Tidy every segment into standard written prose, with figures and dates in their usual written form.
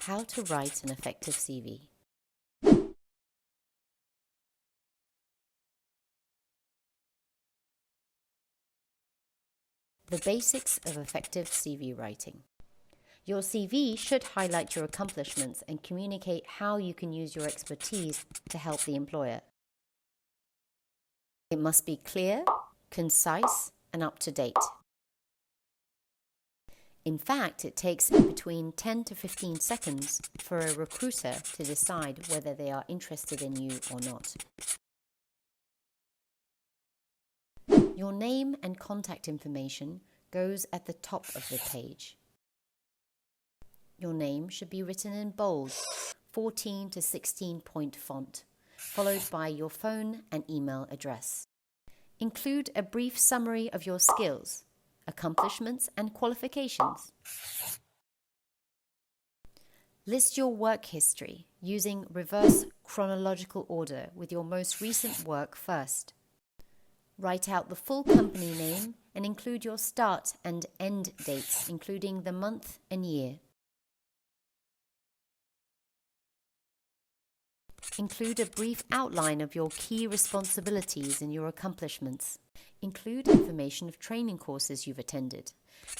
How to write an effective CV. The basics of effective CV writing. Your CV should highlight your accomplishments and communicate how you can use your expertise to help the employer. It must be clear, concise, and up to date. In fact, it takes between 10 to 15 seconds for a recruiter to decide whether they are interested in you or not. Your name and contact information goes at the top of the page. Your name should be written in bold, 14 to 16 point font, followed by your phone and email address. Include a brief summary of your skills, accomplishments, and qualifications. List your work history using reverse chronological order with your most recent work first. Write out the full company name and include your start and end dates, including the month and year. Include a brief outline of your key responsibilities and your accomplishments. Include information of training courses you've attended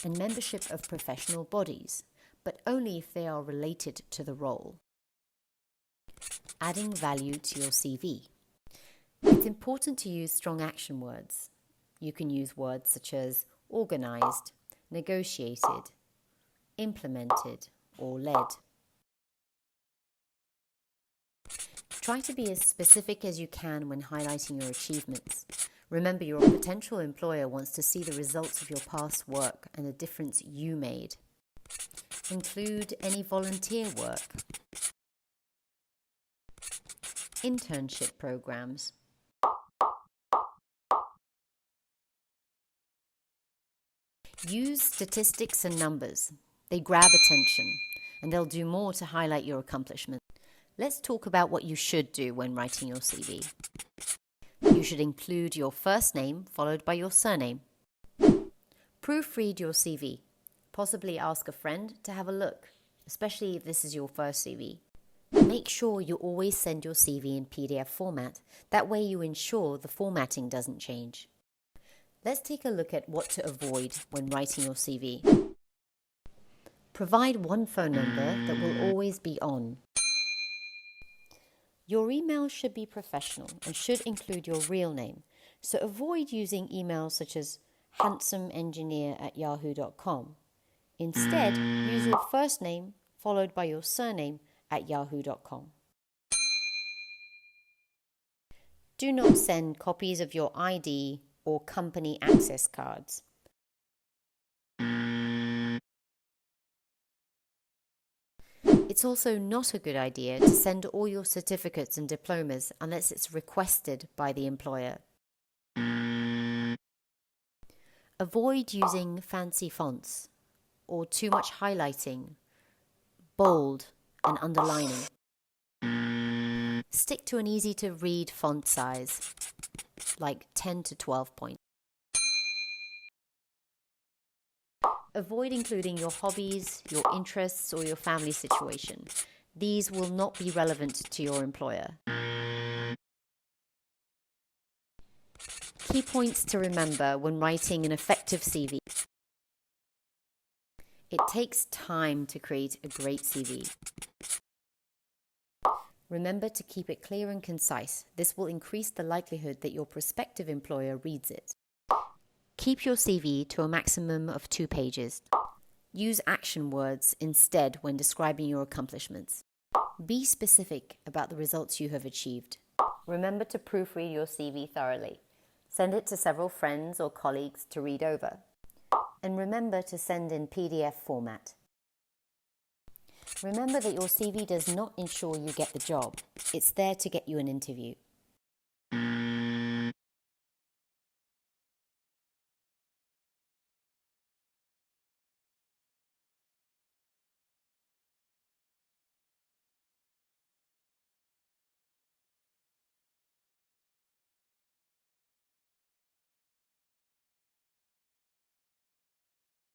and membership of professional bodies, but only if they are related to the role. Adding value to your CV. It's important to use strong action words. You can use words such as organized, negotiated, implemented, or led. Try to be as specific as you can when highlighting your achievements. Remember, your potential employer wants to see the results of your past work and the difference you made. Include any volunteer work, internship programs, use statistics and numbers. They grab attention and they'll do more to highlight your accomplishments. Let's talk about what you should do when writing your CV. You should include your first name followed by your surname. Proofread your CV. Possibly ask a friend to have a look, especially if this is your first CV. Make sure you always send your CV in PDF format. That way you ensure the formatting doesn't change. Let's take a look at what to avoid when writing your CV. Provide one phone number that will always be on. Your email should be professional and should include your real name, so avoid using emails such as handsomeengineer@yahoo.com. Instead, use your first name followed by your surname at yahoo.com. Do not send copies of your ID or company access cards. It's also not a good idea to send all your certificates and diplomas unless it's requested by the employer. Avoid using fancy fonts or too much highlighting, bold, and underlining. Stick to an easy-to-read font size, like 10 to 12 point. Avoid including your hobbies, your interests, or your family situation. These will not be relevant to your employer. Key points to remember when writing an effective CV. It takes time to create a great CV. Remember to keep it clear and concise. This will increase the likelihood that your prospective employer reads it. Keep your CV to a maximum of 2 pages. Use action words instead when describing your accomplishments. Be specific about the results you have achieved. Remember to proofread your CV thoroughly. Send it to several friends or colleagues to read over. And remember to send in PDF format. Remember that your CV does not ensure you get the job. It's there to get you an interview.